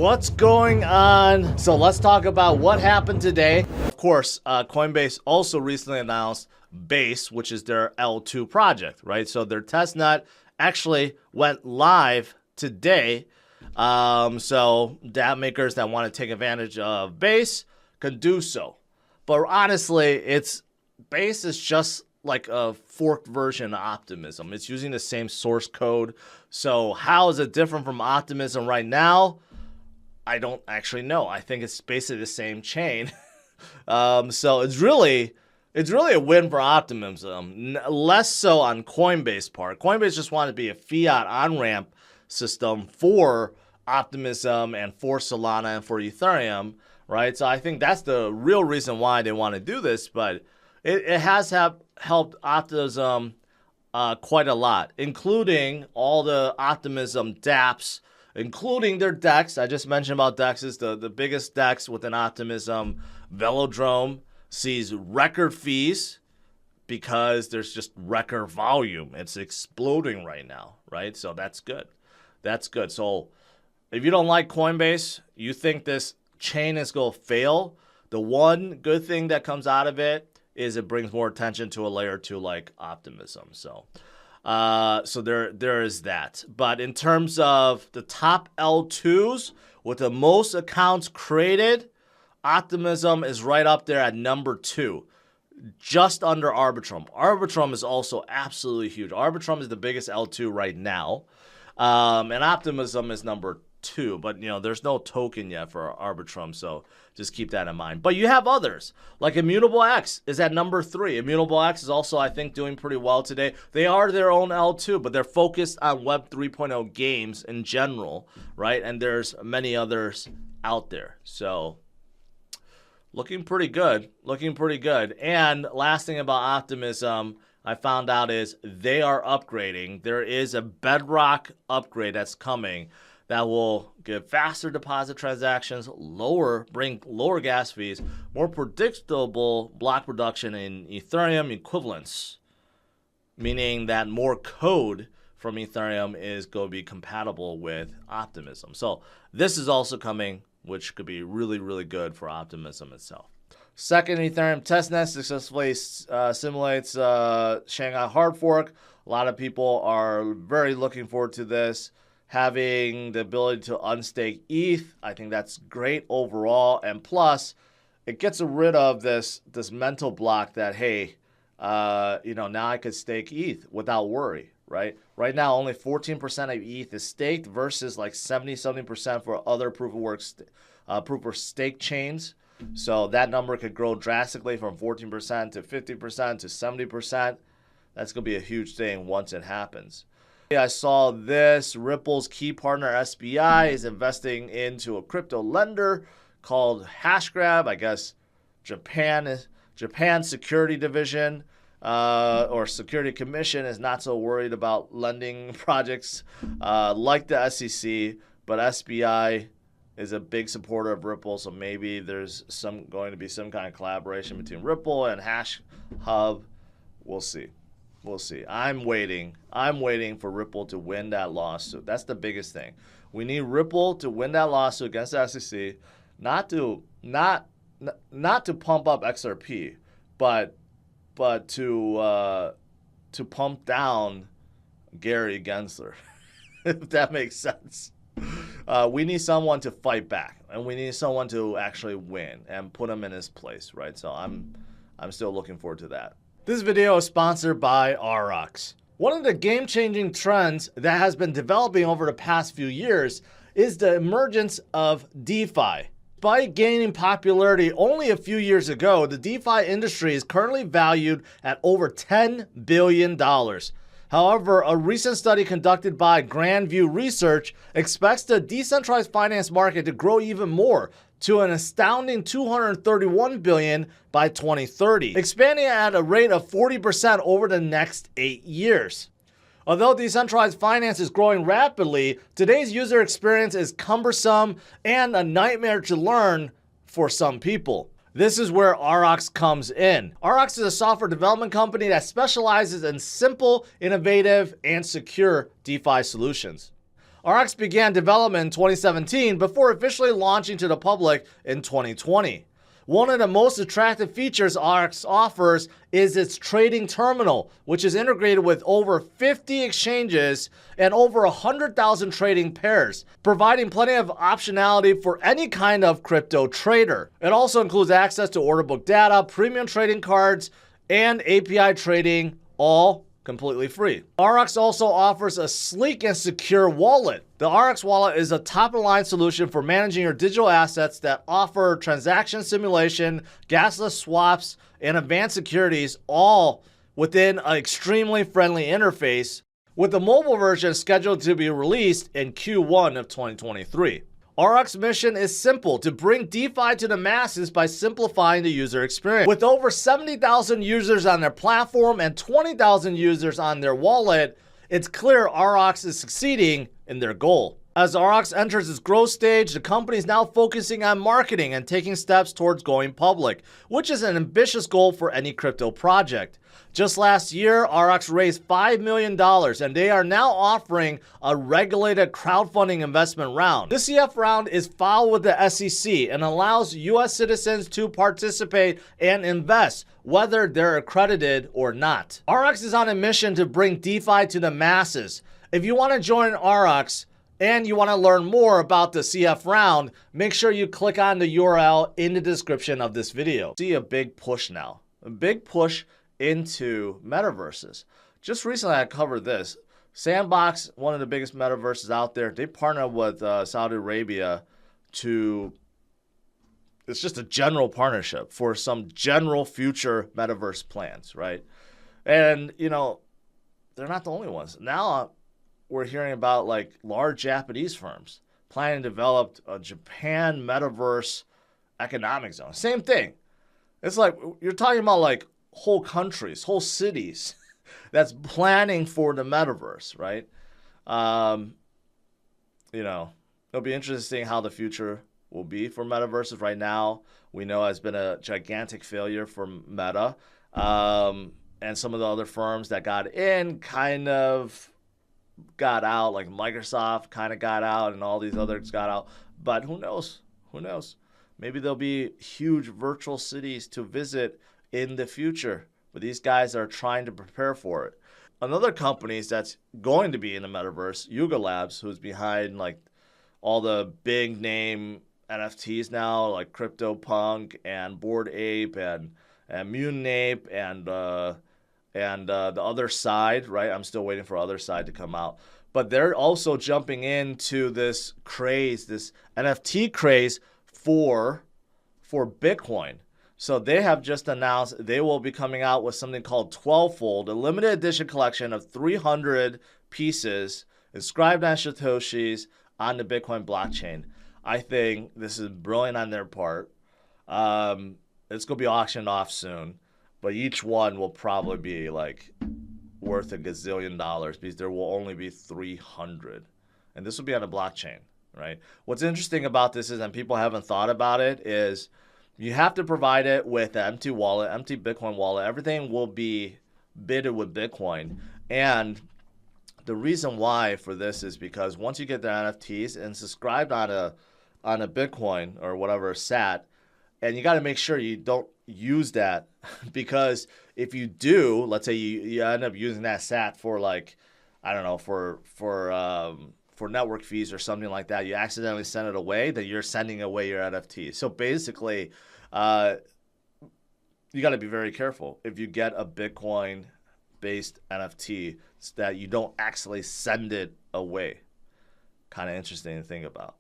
What's going on? So let's talk about what happened today. Of course, Coinbase also recently announced Base, which is their L2 project, right? So their testnet actually went live today. So dApp makers that want to take advantage of Base can do so. But honestly, Base is just like a forked version of Optimism. It's using the same source code. So how is it different from Optimism right now? I don't actually know. I think it's basically the same chain. So it's really a win for Optimism. Less so on Coinbase part. Coinbase just wanted to be a fiat on-ramp system for Optimism and for Solana and for Ethereum, right? So I think that's the real reason why they want to do this, but it has helped Optimism quite a lot, including all the Optimism dApps, including their DEX. I just mentioned about DEXs. The biggest DEX within Optimism, Velodrome, sees record fees because there's just record volume. It's exploding right now, right? So that's good. That's good. So if you don't like Coinbase, you think this chain is going to fail, the one good thing that comes out of it is it brings more attention to a layer 2 like Optimism. So there is that. But in terms of the top L2s with the most accounts created, Optimism is right up there at number 2, just under Arbitrum. Arbitrum is also absolutely huge. Arbitrum is the biggest L2 right now, and Optimism is number 2. But there's no token yet for Arbitrum, so just keep that in mind. But you have others, like Immutable X is at number 3. Immutable X is also, I think, doing pretty well today. They are their own L2, but they're focused on Web 3.0 games in general, right? And there's many others out there. So looking pretty good. And last thing about Optimism I found out is they are upgrading. There is a Bedrock upgrade that's coming that will give faster deposit transactions, bring lower gas fees, more predictable block production in Ethereum equivalents, meaning that more code from Ethereum is going to be compatible with Optimism. So this is also coming, which could be really, really good for Optimism itself. Second, Ethereum testnet successfully simulates Shanghai hard fork. A lot of people are very looking forward to this. Having the ability to unstake ETH, I think that's great overall. And plus, it gets rid of this mental block that, hey, now I could stake ETH without worry, right? Right now, only 14% of ETH is staked versus like 70% for other proof of stake chains. So that number could grow drastically from 14% to 50% to 70%. That's going to be a huge thing once it happens. I saw this. Ripple's key partner SBI is investing into a crypto lender called HashGrab. I guess Japan's security division or security commission is not so worried about lending projects like the SEC, but SBI is a big supporter of Ripple, so maybe there's going to be some kind of collaboration between Ripple and HashHub. We'll see. I'm waiting for Ripple to win that lawsuit. That's the biggest thing. We need Ripple to win that lawsuit against the SEC, not to pump up XRP, but to pump down Gary Gensler, if that makes sense. We need someone to fight back, and we need someone to actually win and put him in his place, right? So I'm still looking forward to that. This video is sponsored by RX. One of the game-changing trends that has been developing over the past few years is the emergence of DeFi. Despite gaining popularity only a few years ago, the DeFi industry is currently valued at over $10 billion. However, a recent study conducted by Grand View Research expects the decentralized finance market to grow even more, to an astounding $231 billion by 2030, expanding at a rate of 40% over the next 8 years. Although decentralized finance is growing rapidly, today's user experience is cumbersome and a nightmare to learn for some people. This is where RX comes in. RX is a software development company that specializes in simple, innovative, and secure DeFi solutions. RX began development in 2017 before officially launching to the public in 2020. One of the most attractive features RX offers is its trading terminal, which is integrated with over 50 exchanges and over 100,000 trading pairs, providing plenty of optionality for any kind of crypto trader. It also includes access to order book data, premium trading cards, and API trading, all completely free. RX also offers a sleek and secure wallet. The RX wallet is a top-of-the-line solution for managing your digital assets that offer transaction simulation, gasless swaps, and advanced securities, all within an extremely friendly interface, with the mobile version scheduled to be released in Q1 of 2023. RX's mission is simple: to bring DeFi to the masses by simplifying the user experience. With over 70,000 users on their platform and 20,000 users on their wallet, it's clear RX is succeeding in their goal. As RX enters its growth stage, the company is now focusing on marketing and taking steps towards going public, which is an ambitious goal for any crypto project. Just last year, RX raised $5 million, and they are now offering a regulated crowdfunding investment round. The CF round is filed with the SEC and allows US citizens to participate and invest, whether they're accredited or not. RX is on a mission to bring DeFi to the masses. If you want to join RX and you want to learn more about the CF round, make sure you click on the URL in the description of this video. See a big push now, a big push into metaverses. Just recently I covered this. Sandbox, one of the biggest metaverses out there, they partnered with Saudi Arabia to, it's just a general partnership for some general future metaverse plans, right? And, you know, they're not the only ones. Now we're hearing about like large Japanese firms planning to develop a Japan metaverse economic zone. Same thing. It's like, you're talking about like whole countries, whole cities that's planning for the metaverse, right? You know, it'll be interesting how the future will be for metaverses. Right now, we know has been a gigantic failure for Meta, and some of the other firms that got in kind of got out, like Microsoft kind of got out, and all these others got out. But who knows? Who knows? Maybe there'll be huge virtual cities to visit in the future, but these guys are trying to prepare for it. Another company that's going to be in the metaverse, Yuga Labs, who's behind like all the big name NFTs now, like CryptoPunk and Bored Ape and Mutant Ape and the other side, right? I'm still waiting for other side to come out. But they're also jumping into this craze, this NFT craze for Bitcoin. So they have just announced they will be coming out with something called 12-fold, a limited edition collection of 300 pieces inscribed on Satoshis on the Bitcoin blockchain. I think this is brilliant on their part. It's going to be auctioned off soon, but each one will probably be like worth a gazillion dollars because there will only be 300. And this will be on a blockchain, right? What's interesting about this is, and people haven't thought about it, is you have to provide it with an empty wallet, empty Bitcoin wallet. Everything will be bidded with Bitcoin. And the reason why for this is because once you get the NFTs and subscribed on a Bitcoin or whatever SAT, and you got to make sure you don't use that, because if you do, let's say you end up using that SAT for like, I don't know, for network fees or something like that, you accidentally send it away, then you're sending away your NFT. So basically, you got to be very careful if you get a Bitcoin-based NFT that you don't actually send it away. Kind of interesting to think about.